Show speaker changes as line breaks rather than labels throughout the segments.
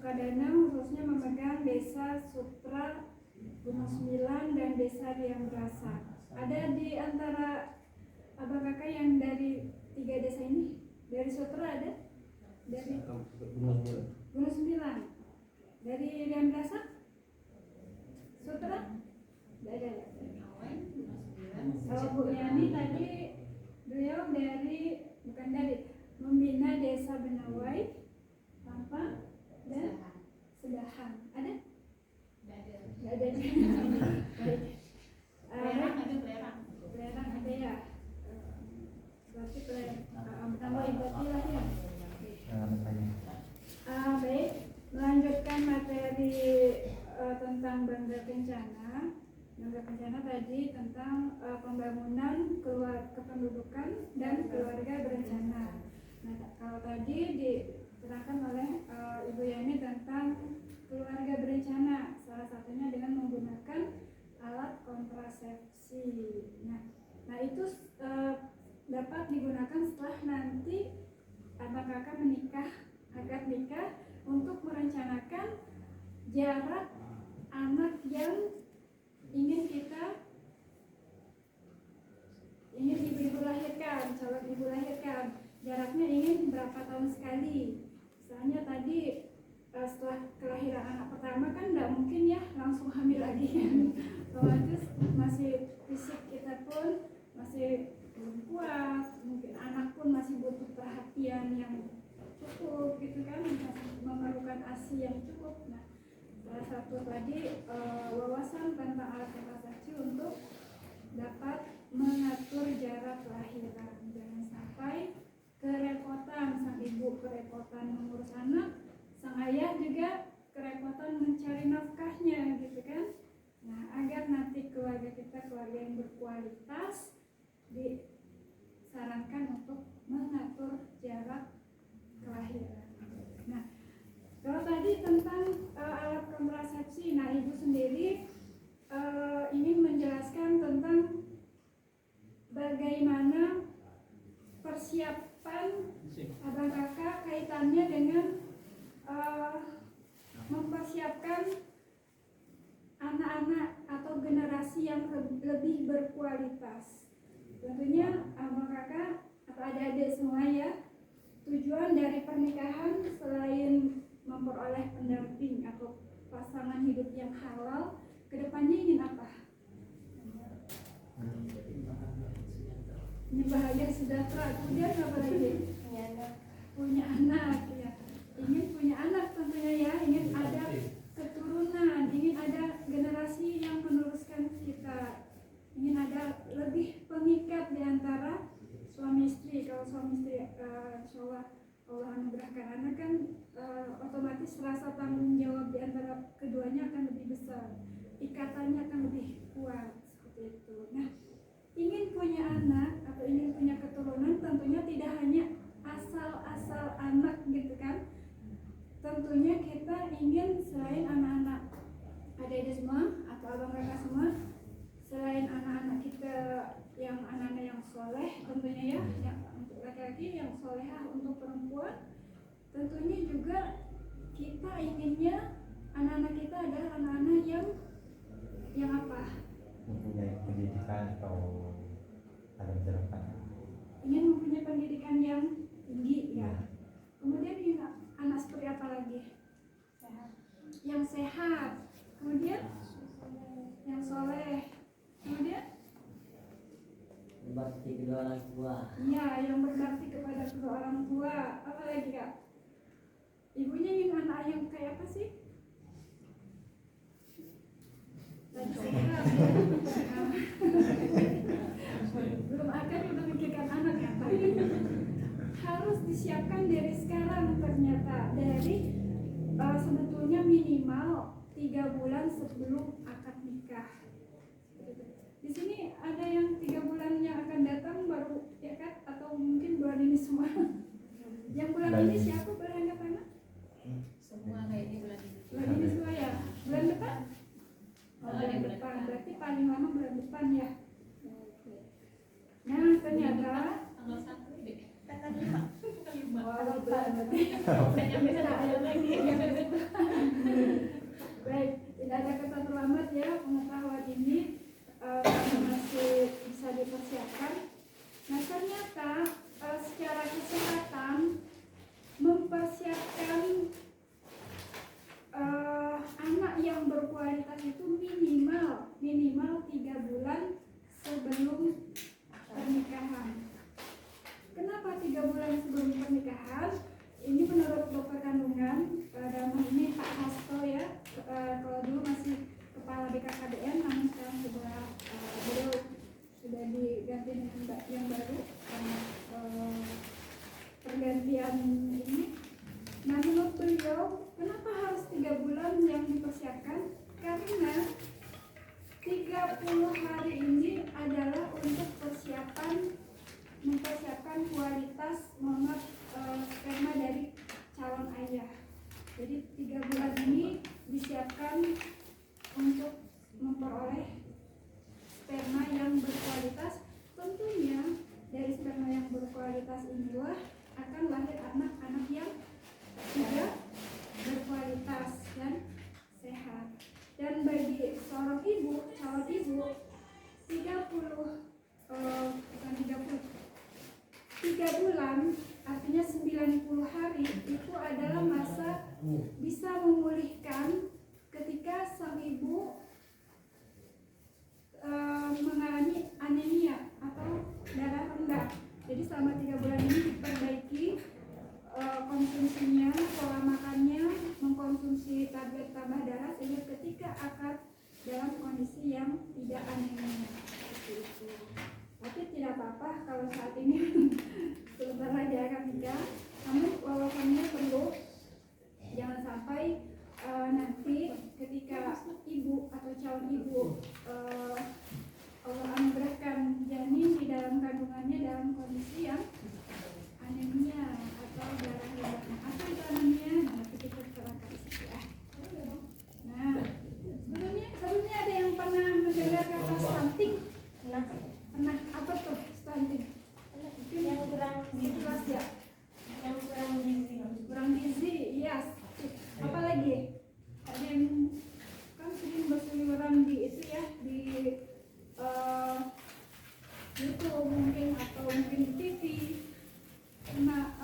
Sukadana khususnya memegang Desa Sutra, Gunung Sembilan, dan Desa Liang Berasa. Ada di antara abang kakak yang dari 3 desa ini? Dari Sutra ada? Dari Gunung Sembilan. Dari Liang Berasa? Sutra? Tidak ada ya? Bu Yani tadi beliau bukan dari membina Desa Benawai, Lampa, dan Sedahan. Ada? Tidak ada. Baik. Belerang ada ya. Berarti Benawai berarti lah ya. Baik, melanjutkan materi tentang Bangga Kencana. Bangga Kencana tadi tentang pembangunan kependudukan dan keluarga berencana. Nah, kalau tadi diterangkan oleh Ibu Yani tentang keluarga berencana, salah satunya dengan menggunakan alat kontrasepsi. Nah itu dapat digunakan setelah nanti abang kakak akad nikah untuk merencanakan jarak anak yang ingin ibu lahirkan, calon ibu lahirkan. Jaraknya ingin berapa tahun sekali. Misalnya tadi setelah kelahiran anak pertama kan tidak mungkin ya langsung hamil lagi. Otomatis masih fisik kita pun masih belum kuat, mungkin anak pun masih butuh perhatian yang cukup gitu kan, masih memerlukan ASI yang cukup. Nah, salah satu tadi wawasan tentang alat kontrasepsi untuk dapat mengatur jarak kelahiran. Jangan sampai kerepotan, sang ibu kerepotan mengurus anak, sang ayah juga kerepotan mencari nafkahnya gitu kan. Nah, agar nanti keluarga kita keluarga yang berkualitas, disarankan untuk mengatur jarak kelahiran. Nah, kalau tadi tentang alat kontrasepsi, nah ibu sendiri ingin menjelaskan tentang bagaimana persiapan abang kakak kaitannya dengan mempersiapkan anak-anak atau generasi yang lebih berkualitas. Tentunya abang kakak atau adik-adik semua ya, tujuan dari pernikahan selain memperoleh pendamping atau pasangan hidup yang halal, kedepannya ingin apa? Ini bahagia sejahtera, kemudian apa lagi? Punya anak ya. Ingin punya anak tentunya ya, ingin ada keturunan, ingin ada generasi yang meneruskan kita, ingin ada lebih pengikat di antara suami istri. Kalau suami istri insya Allah anugerahkan anak kan otomatis rasa tanggung jawab di antara keduanya akan lebih besar, ikatannya akan lebih kuat seperti itu. Nah, ingin punya anak atau ingin punya keturunan tentunya tidak hanya asal-asal anak gitu kan. Tentunya kita ingin selain anak-anak adik-adik semua atau abang kakak semua, selain anak-anak kita yang anak-anak yang soleh tentunya ya, yang untuk laki-laki yang solehah untuk perempuan, tentunya juga kita inginnya anak-anak kita adalah anak-anak yang apa?
Mempunyai pendidikan atau ada pendidikan.
Ingin mempunyai pendidikan yang tinggi ya. Kemudian ingin anak seperti apa lagi? Yang sehat. Kemudian yang soleh. Kemudian
berbakti kedua orang tua.
Iya, yang berbakti kepada kedua orang tua. Apa lagi kak? Ibunya ingin anak yang kayak apa sih? Dan sehat. Belum akan udah mikirkan anak ya, Pak. Harus disiapkan dari sekarang ternyata, dari sebetulnya minimal 3 bulan sebelum akad nikah. Di sini ada yang 3 bulan yang akan datang baru ya kan, atau mungkin bulan ini semua. Yang bulan ini siapa berangkat anak?
Semua kayak di bulan ini.
Bulan ini semua ya. Bulan depan? Oh, bulan depan. Berarti paling lama bulan depan ya. Nah, ternyata
Tanggal 1 deh.
Wah, bulan berarti. Bisa ada lagi. disiapkan karena 30 hari ini adalah untuk mempersiapkan kualitas sperma dari calon ayah. Jadi 3 bulan ini disiapkan untuk memperoleh sperma yang berkualitas. Tentunya dari sperma yang berkualitas inilah akan lahir anak-anak yang juga berkualitas dan sehat. Dan bagi seorang ibu, calon ibu, 3 bulan artinya 90 hari itu adalah masa bisa memulihkan ketika sang ibu mengalami anemia atau darah rendah. Jadi selama 3 bulan ini diperbaiki konsumsinya, pola makannya, mengkonsumsi tablet tambah darah sehingga ketika akan dalam kondisi yang tidak anemia seperti itu. Tapi tidak apa-apa kalau saat ini sebentar lagi akan nikah, namun wawasannya perlu jangan sampai nanti ketika ibu atau calon ibu Allah anugerahkan janin di dalam kandungannya dalam kondisi yang anemia atau darah rendah. Apa itu anemia? Nanti kita terangkan di situ ya. Nah, sebelumnya ada yang pernah mendengar kata stunting? Pernah. Apa tuh stunting?
Yang kurang gizi,
Kelas ya?
yang kurang gizi.
Kurang gizi, yes. Apa lagi? Ada yang kan sering berseliweran di itu ya, di YouTube mungkin atau mungkin di TV. Nah,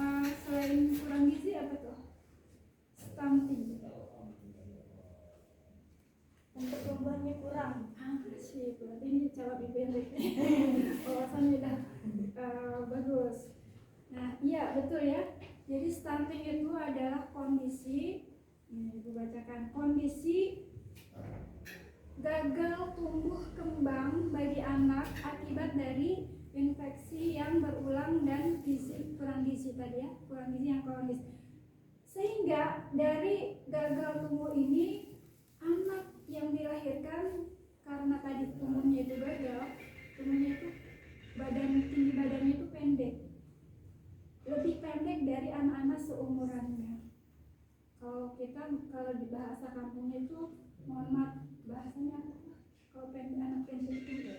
selain kurang gizi apa tuh? Stunting.
Untuk tumbuhannya kurang.
Sih, berarti ini jawab ibu yang wawasannya udah bagus. Nah, iya betul ya. Jadi stunting itu adalah kondisi, ini ibu bacakan, kondisi gagal tumbuh kembang bagi anak akibat dari infeksi yang berulang dan kurang gizi tadi ya, kurang gizi yang kronis. Sehingga dari gagal tumbuh ini anak yang dilahirkan karena tadi tumbuhnya itu gagal, tumbuhnya itu tinggi badannya itu pendek, lebih pendek dari anak-anak seumurannya. Kalau di bahasa kampungnya itu, mohon maaf bahasanya apa? Kalau anak pendek itu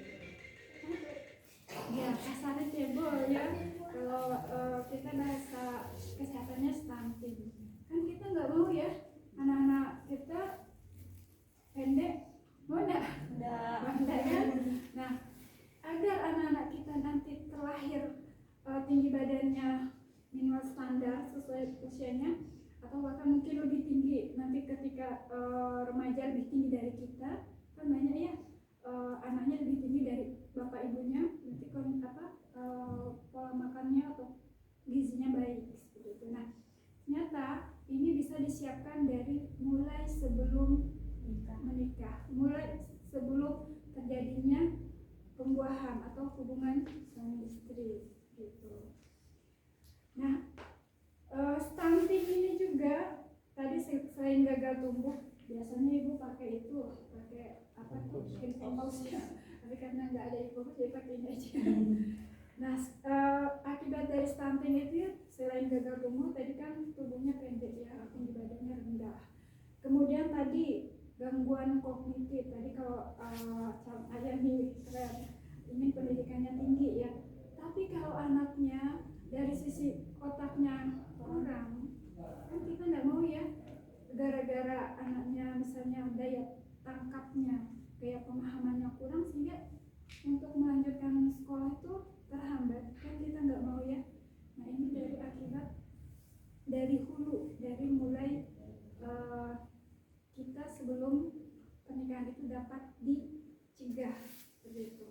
ya kasarnya cebol ya. Kalau kita bahasa kesehatannya stunting, kan kita nggak mau ya anak-anak kita pendek, mau nggak? Enggak kan? Nah, agar anak-anak kita nanti terlahir tinggi badannya minimal standar sesuai usianya atau bahkan mungkin lebih tinggi nanti ketika remaja lebih tinggi dari kita, kan banyak ya anaknya lebih tinggi dari bapak ibunya, nanti pola makannya atau gizinya baik seperti itu. Nah, ternyata ini bisa disiapkan dari mulai sebelum menikah, mulai sebelum terjadinya pembuahan atau hubungan suami istri gitu. Nah, stunting ini juga tadi selain gagal tumbuh, biasanya ibu pakai apa tuh, skin pause ya. Tapi karena nggak ada ibu jadi pakai ini aja. Nah, akibat dari stunting itu selain gagal tumbuh tadi kan tubuhnya pendek ya, tinggi badannya rendah. Kemudian tadi gangguan kognitif, tadi kalau calon ayah nih keren, ingin pendidikannya tinggi ya, tapi kalau anaknya dari sisi otaknya kurang, kan kita nggak mau ya, gara-gara anaknya misalnya daya tangkapnya, kayak pemahamannya kurang sehingga untuk melanjutkan sekolah itu terhambat, kan kita nggak mau ya. Nah, ini dari akibat dari hulu, dari mulai kita sebelum pernikahan itu dapat dicegah seperti itu.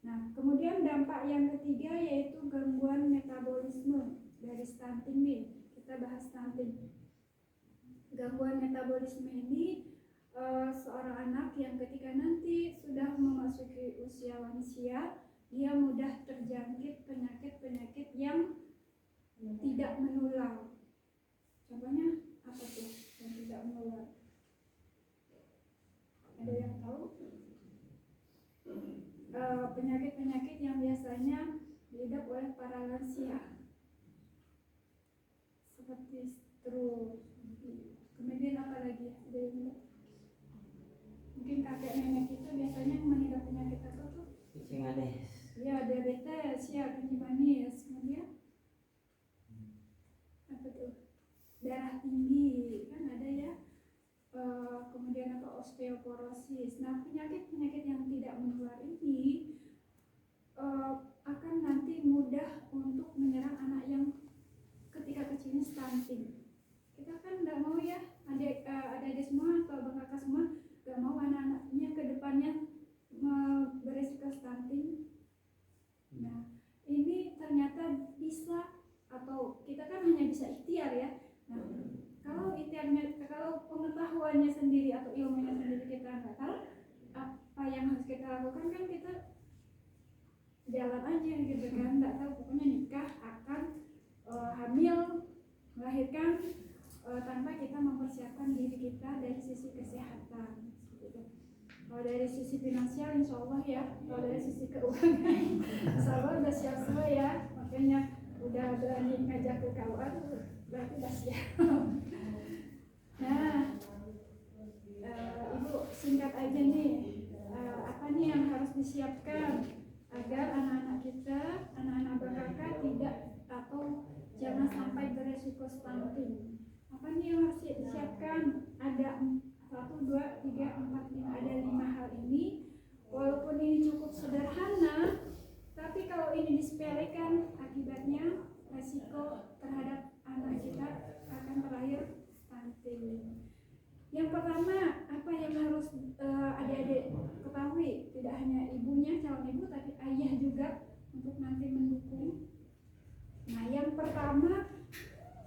Nah, kemudian dampak yang ketiga yaitu gangguan metabolisme dari stunting nih. Kita bahas stunting. Gangguan metabolisme ini seorang anak yang ketika nanti sudah memasuki usia lansia, dia mudah terjangkit penyakit-penyakit yang tidak menular. Contohnya apa tuh yang tidak menular? penyakit-penyakit yang biasanya diidap oleh para lansia seperti stroke. Kemudian apa lagi? Ada yang ingat? Mungkin kakek nenek kita biasanya mengidap penyakit apa tuh?
Kucing aneh.
Ya, diabetes, ya, kencing manis. Kemudian apa tuh? Darah tinggi, kan ada ya. Kemudian apa, osteoporosis. Nah, penyakit-penyakit yang tidak menular ini akan nanti mudah untuk menyerang anak yang ketika kecilnya stunting. Kita kan nggak mau ya, adik-adik semua atau abang kakak semua nggak mau anak-anaknya ke depannya beresiko stunting. Nah, ini ternyata bisa, atau kita kan hanya bisa ikhtiar ya. Nah, kalau pengetahuannya sendiri atau ilmunya sendiri kita nggak tahu apa yang harus kita lakukan, kan kita jalan aja gitu kan, nggak tahu, pokoknya nikah, akan hamil, melahirkan, tanpa kita mempersiapkan diri kita dari sisi kesehatan gitu. Kalau dari sisi finansial insya Allah ya, kalau dari sisi keuangan insya Allah udah siap semua ya, makanya udah berani ngajak ke kawan berarti udah siap. Nah, Ibu singkat aja nih, apa nih yang harus disiapkan agar anak-anak kita, anak-anak kakak tidak atau jangan sampai beresiko stunting. Apa nih yang harus disiapkan? Ada 1, 2, 3, 4, 5, ada 5 hal ini. Walaupun ini cukup sederhana, tapi kalau ini disepelekan, akibatnya resiko terhadap anak kita akan terlahir stunting. Yang pertama, apa yang harus adik-adik ketahui? Tidak hanya ibunya, calon ibu, tapi ayah juga untuk nanti mendukung. Nah, yang pertama,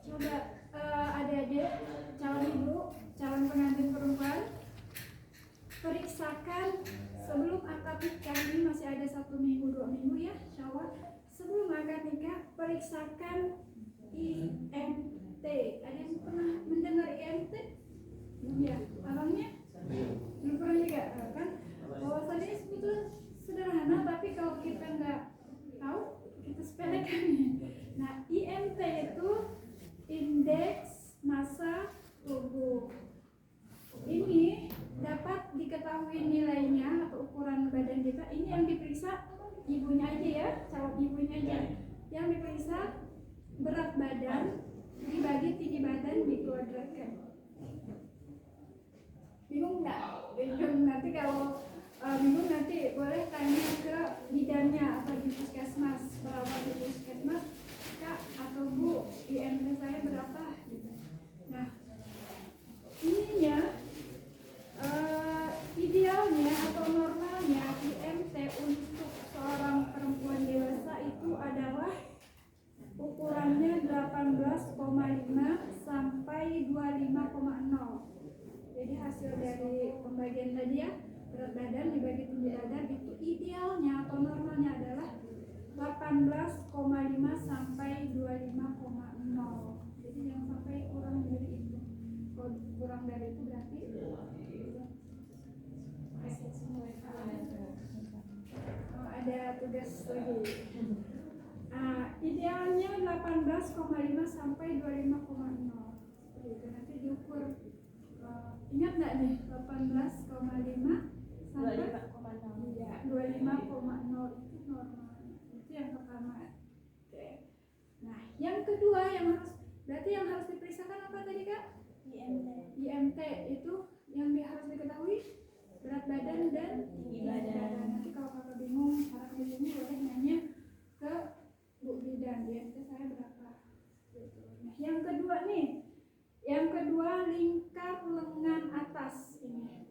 coba adik-adik, calon ibu, calon pengantin perempuan, periksakan sebelum akad nikah. Ini masih ada 1 minggu, 2 minggu ya, insya Allah. Sebelum akad nikah, periksakan IMT. Ada yang pernah mendengar IMT? Ya, abangnya? Belum pernah juga, kan? Bahwasannya sebetulnya sederhana, tapi kalau kita nggak tahu, kita sepelekan. Nah, IMT itu indeks massa tubuh. Ini dapat diketahui nilainya atau ukuran badan kita. Ini yang diperiksa ibunya aja ya, calon ibunya aja. Yang diperiksa berat badan dibagi tinggi badan dikuadratkan. Bingung nggak? Bingung, nanti kalau bingung nanti boleh tanya ke bidannya atau di puskesmas, perawat di puskesmas, Kak atau Bu, IMT saya berapa? Gitu. Nah, ininya idealnya atau normalnya IMT untuk seorang perempuan dewasa itu adalah ukurannya 18,5 sampai 25,0. Jadi hasil dari pembagian tadi ya, berat badan dibagi tinggi badan itu idealnya atau normalnya adalah 18,5 sampai 25,0. Jadi jangan sampai kurang dari itu. Kalau kurang dari itu berarti ada tugas lagi. Idealnya 18,5 sampai 25,0. Itu nanti diukur. Ingat nggak nih 18,5 sampai
25,0.
Iya, 25,0 itu normal. Itu yang pertama. Oke. Nah, yang kedua berarti yang harus diperiksakan apa tadi Kak?
IMT.
IMT itu yang harus diketahui berat badan dan tinggi badan. Nanti kalau Kakak bingung cara ngitungnya boleh nanya ke Bu Bidan, IMT saya berapa? Gitu. Nah, yang kedua nih. Yang kedua, lingkar lengan atas ini.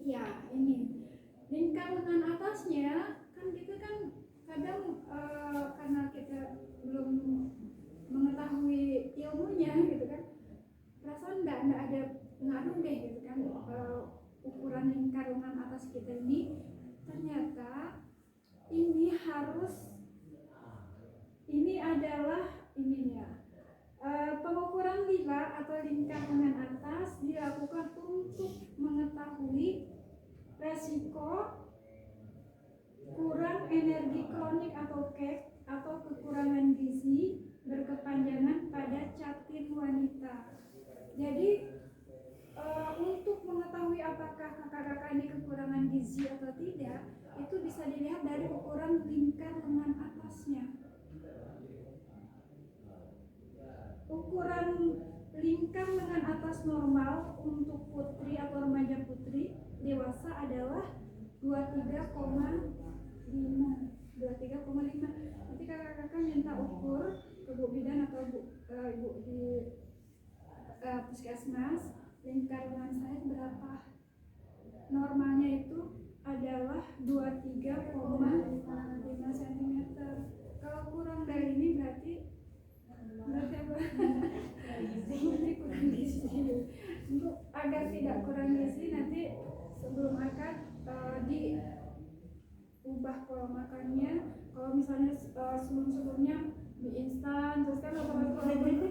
Ya, ini. Lingkar lengan atasnya kan kita kan kadang karena kita belum mengetahui ilmunya gitu kan. Perasaan nggak ada ngaruh deh gitu kan. Ukuran lingkar lengan atas kita ini ternyata ini adalah ininya. Pengukuran lila atau lingkar lengan atas dilakukan untuk mengetahui resiko kurang energi kronik atau KEK atau kekurangan gizi berkepanjangan pada catin wanita. Jadi untuk mengetahui apakah kakak-kakak ini kekurangan gizi atau tidak, itu bisa dilihat dari ukuran lingkar lengan atasnya. Ukuran lingkar lengan atas normal untuk putri atau remaja putri dewasa adalah 23,5. Nanti kakak-kakak minta ukur ke Bu Bidan atau ibu di puskesmas, lingkar lengan saya berapa. Normalnya itu adalah 23,5 cm. Kalau kurang dari ini berarti apa? Berarti kurang gizi. Untuk agar tidak kurang gizi, nanti sebelum makan diubah pola makannya. Kalau misalnya sebelum-sebelumnya mie instan, terus kan otomatis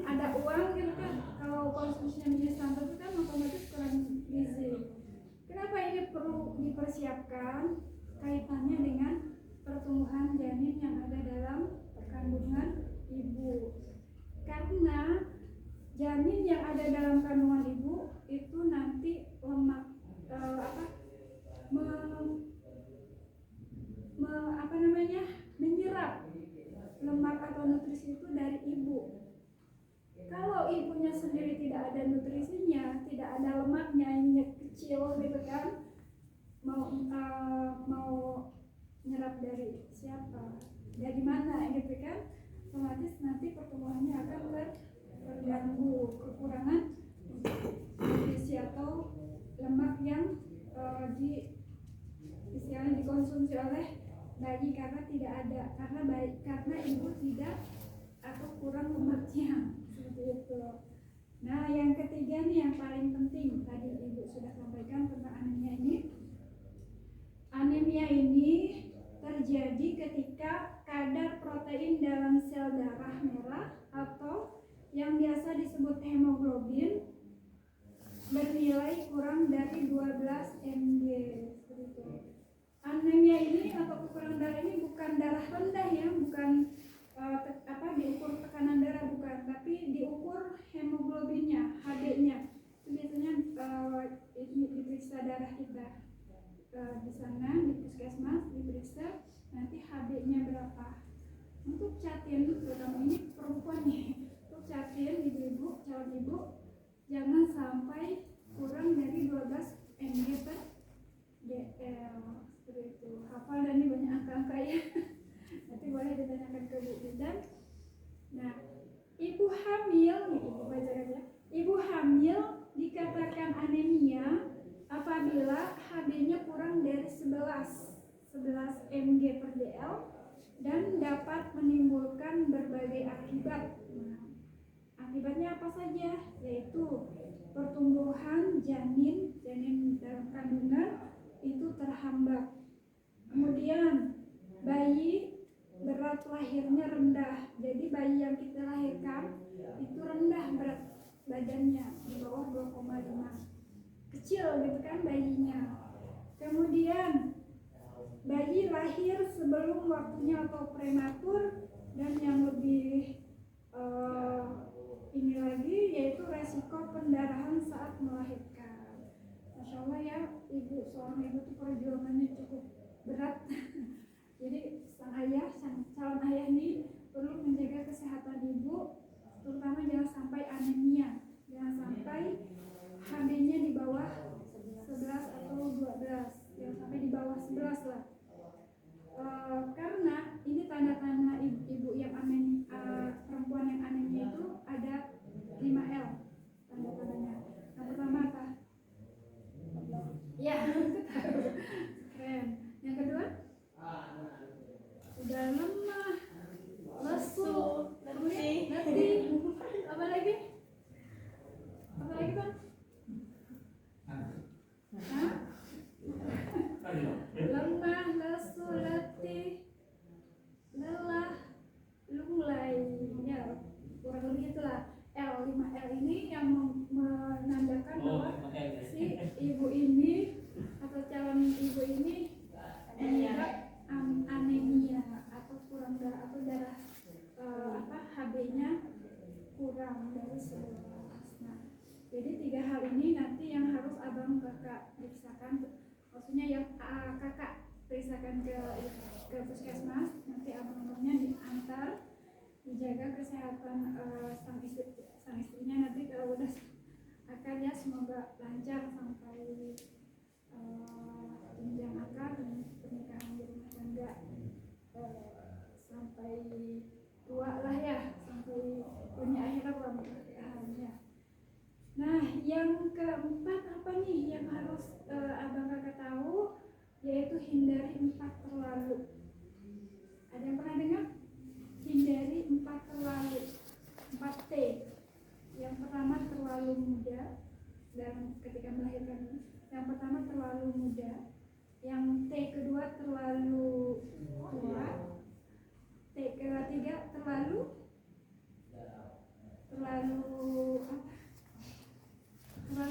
ada uang gitu kan. Kalau konsumsinya mie instan itu kan otomatis kurang gizi. Kenapa ini perlu dipersiapkan? Kaitannya dengan pertumbuhan janin yang ada dalam kandungan ibu. Karena janin yang ada dalam kandungan ibu itu nanti lemak menyerap lemak atau nutrisi itu dari ibu. Kalau ibunya sendiri tidak ada nutrisinya, tidak ada lemaknya, ini kecil gitu kan, mau nyerap dari siapa, dari mana gitu kan, otomatis nanti pertumbuhannya akan terganggu, kekurangan nutrisi atau lemak yang istilahnya dikonsumsi oleh bayi karena tidak ada, karena ibu tidak atau kurang lemaknya seperti itu. Nah, yang ketiga nih yang paling penting, tadi ibu sudah sampaikan tentang anemia ini. Anemia ini terjadi ketika kadar protein dalam sel darah merah atau yang biasa disebut hemoglobin bernilai kurang dari 12 mg. Seperti itu. Anemia ini atau kekurangan darah ini bukan darah rendah ya, bukan diukur tekanan darah, bukan, tapi diukur hemoglobinnya, HB-nya. Itu biasanya ini diperiksa darah kita di sana di puskesmas, diperiksa nanti HB-nya berapa. Untuk catin, terutama ini perempuan nih, untuk catin ibu-ibu, calon ibu, jangan sampai kurang dari 12 mg per dl. Seperti itu. Hafal dan ini banyak angka-angka ya. Nanti boleh ditanyakan ke Bu Bidan. Nah, ibu hamil nih, ibu baca aja. Ibu hamil dikatakan anemia apabila HB-nya kurang dari 11 mg per dl dan dapat menimbulkan berbagai akibat. Nah, akibatnya apa saja? Yaitu pertumbuhan janin dalam kandungan itu terhambat. Kemudian bayi berat lahirnya rendah. Jadi bayi yang kita lahirkan itu rendah berat badannya, di bawah 2,5. Kecil gitu kan bayinya. Kemudian bayi lahir sebelum waktunya atau prematur, dan yang lebih ini lagi yaitu resiko pendarahan saat melahirkan. Masya Allah ya, seorang ibu itu perjuangannya cukup berat. Jadi calon ayah ini perlu menjaga kesehatan ibu, terutama jangan sampai anemia, jangan sampai HB-nya di bawah 11 atau 12, jangan sampai di bawah 11 lah. Karena ini tanda-tanda ibu yang perempuan yang anemia itu ada 5L tanda-tandanya. Yang pertama apa? Ya, keren. Yang kedua, udah lemah, lesu, letih. Apa lagi? diantarkan ke puskesmas, nanti abang-abangnya diantar, dijaga kesehatan sang istrinya nanti kalau udah akad ya, semoga lancar sampai jenjang akad dan pernikahan di rumah tangga, sampai tua lah ya, sampai punya akhirat ya. Nah, yang keempat apa nih yang harus abang kakak tahu, yaitu hindari 4 terlalu. Ada yang pernah dengar? Hindari 4 terlalu, 4T. Yang pertama terlalu muda, dan ketika melahirkan yang pertama terlalu muda, yang T kedua terlalu tua, T ketiga terlalu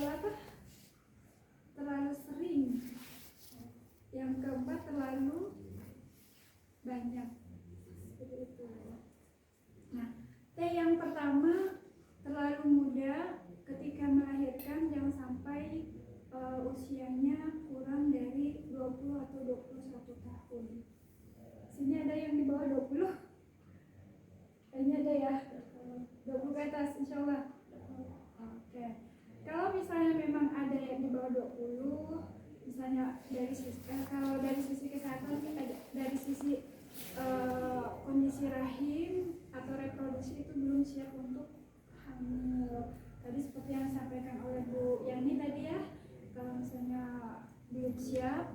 apa? Terlalu sering. Yang keempat terlalu banyak. Seperti itu. Nah, T yang pertama terlalu muda, ketika melahirkan jangan sampai usianya kurang dari 20 atau 21 tahun. Sini ada yang di bawah 20? Kayaknya ada ya. 20 ke atas insya Allah. Oke. Kalau misalnya memang ada yang di bawah 20, misalnya kalau dari sisi kesehatan, dari sisi kondisi rahim atau reproduksi itu belum siap untuk hamil. Tadi seperti yang disampaikan oleh Bu Yani tadi ya, kalau misalnya belum siap,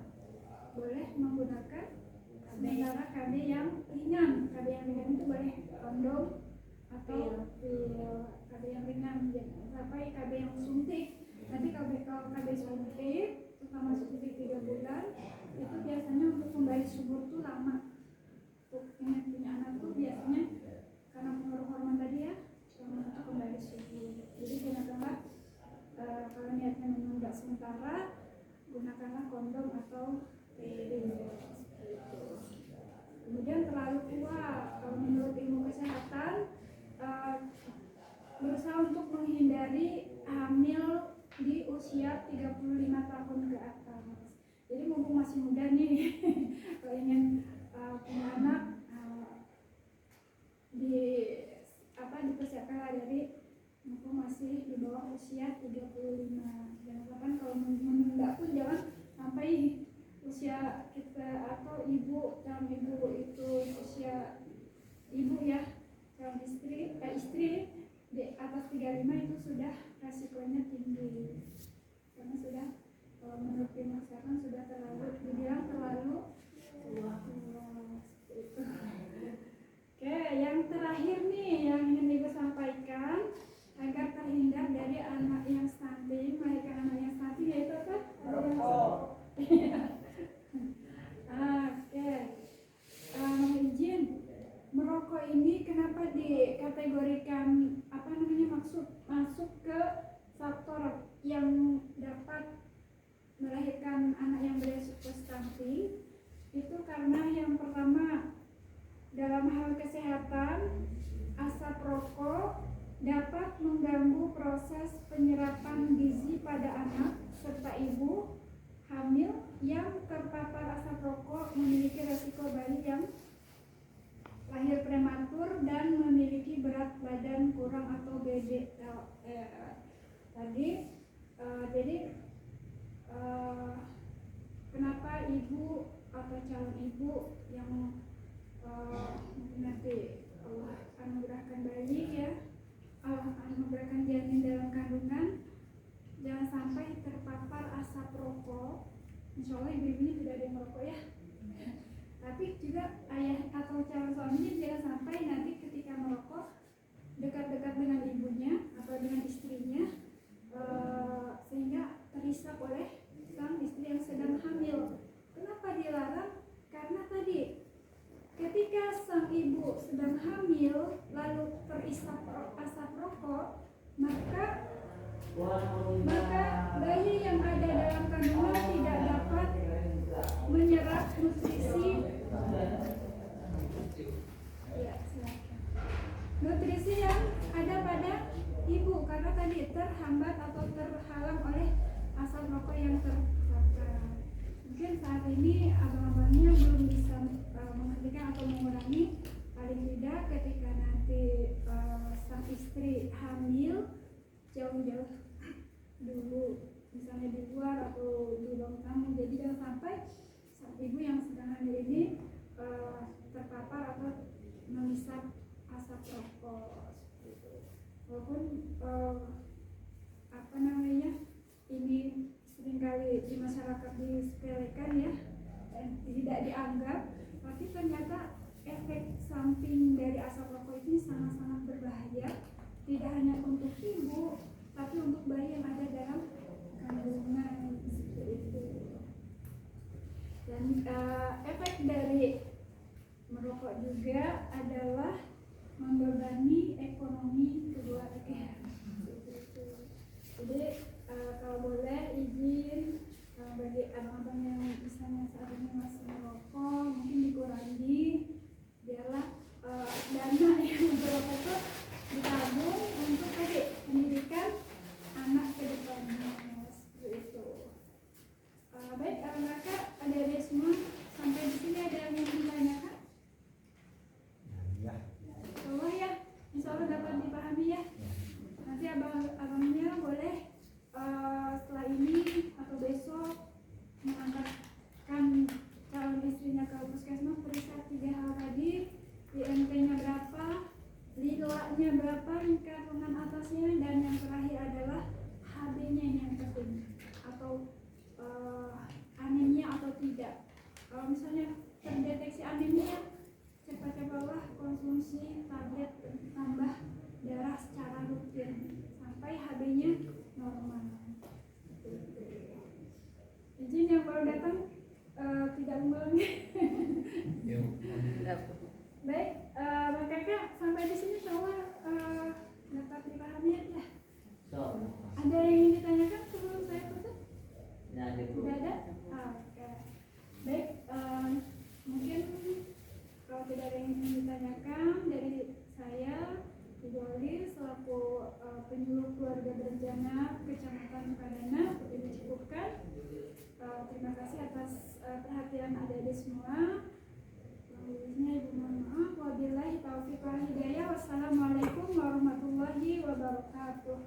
boleh menggunakan sementara KB yang ringan. KB yang ringan itu boleh kondom atau pil. KB yang ringan, jangan sampai KB yang suntik. Nanti kalau KB suntik, terutama suntik 3 bulan, itu biasanya untuk kembali subur tuh lama. Untuk yang punya anak tuh biasanya karena pengaruh hormon tadi ya, untuk kembali subur. Jadi gunakanlah kalau niatnya menunda sementara, gunakanlah kondom atau pil. Kemudian terlalu tua, kalau menurut ilmu kesehatan berusaha untuk menghindari hamil di usia 35 tahun ke atas. Jadi mumpung masih muda nih, kalau ingin punya anak dipersiapkanlah dari mumpung masih di bawah usia 35. Jangan kalau menunda pun jangan sampai usia kita atau calon ibu itu usia ibu ya, calon istri di atas 35 itu sudah resikonya tinggi, karena sudah menurut ilmu kesehatan sudah dibilang terlalu tua. Oke, yang terakhir nih yang ingin Ibu sampaikan agar terhindar dari anak yang stunting, melahirkan anak yang stunting, yaitu apa? Oke, mohon izin, merokok ini kenapa dikategorikan masuk ke faktor yang dapat melahirkan anak yang beresiko stunting? Itu karena yang pertama, dalam hal kesehatan, asap rokok dapat mengganggu proses penyerapan gizi pada anak serta ibu hamil yang terpapar asap rokok memiliki resiko bayi yang lahir prematur dan memiliki berat badan kurang atau BDL. Jadi kenapa ibu atau calon ibu yang nanti Allah anugerahkan bayi ya, Allah anugerahkan janin dalam kandungan, jangan sampai terpapar asap rokok. Insya Allah ibu ini tidak ada yang merokok ya, tapi juga ayah atau calon suaminya jangan sampai nanti ketika merokok dekat-dekat dengan ibunya atau dengan istrinya, sehingga terhisap oleh sang istri yang sedang hamil. Kenapa dilarang? Karena tadi ketika sang ibu sedang hamil lalu terisap asap rokok, maka bayi yang ada dalam kandungan tidak dapat menyerap nutrisi yang ada pada ibu, karena tadi terhambat atau terhalang oleh asap rokok yang terbakar. mungkin saat ini abang-abangnya belum bisa menghentikan atau mengurangi. Paling tidak ketika nanti sang istri hamil jauh-jauh dulu, misalnya di luar atau di ruang tamu, jadi jangan sampai sang ibu yang sedang hamil ini terpapar atau menghisap asap rokok seperti itu. Walaupun ini seringkali di masyarakat disepelekan ya, dan tidak dianggap, tapi ternyata efek samping dari asap rokok ini sangat-sangat berbahaya, tidak hanya untuk ibu tapi untuk bayi yang ada dalam kandungan seperti itu. Dan efek dari merokok juga adalah membebani ekonomi keluarga. Jadi kalau boleh izin bagi abang-abang yang misalnya saat ini masih merokok, mungkin dikurangi, biarlah dana yang merokok itu ditabung untuk pendidikan anak ke depannya, seperti itu. Baik, kakak, adik-adik semua, sampai di sini ada yang ingin ditanyakan?
Ya.
Allah ya, insya Allah dapat dipahami ya. Nanti abangnya boleh setelah ini atau besok mengantarkan calon istrinya ke puskesmas, periksa 3 hal tadi, IMT-nya berapa, lilaknya berapa, kandungan atasnya, dan yang terakhir adalah HB-nya yang penting, atau anemia atau tidak. Kalau misalnya terdeteksi anemia, cepat-cepatlah konsumsi tablet tambah darah secara rutin sampai HB-nya normal. Izin yang baru datang tidak mengulangi. Baik, kakak sampai di sini insya dapat dipahami ya. Ada yang ingin ditanyakan sebelum saya tutup? Tidak ada? Oke. Baik, mungkin kalau tidak ada yang ingin ditanyakan dari saya, Ibu Ali selaku penyuluh keluarga berencana Kecamatan Padana, ini cukupkan. Terima kasih atas perhatian adik-adik semua. Ibu mohon maaf. Wabillahi taufiq wal hidayah. Wassalamualaikum warahmatullahi wabarakatuh.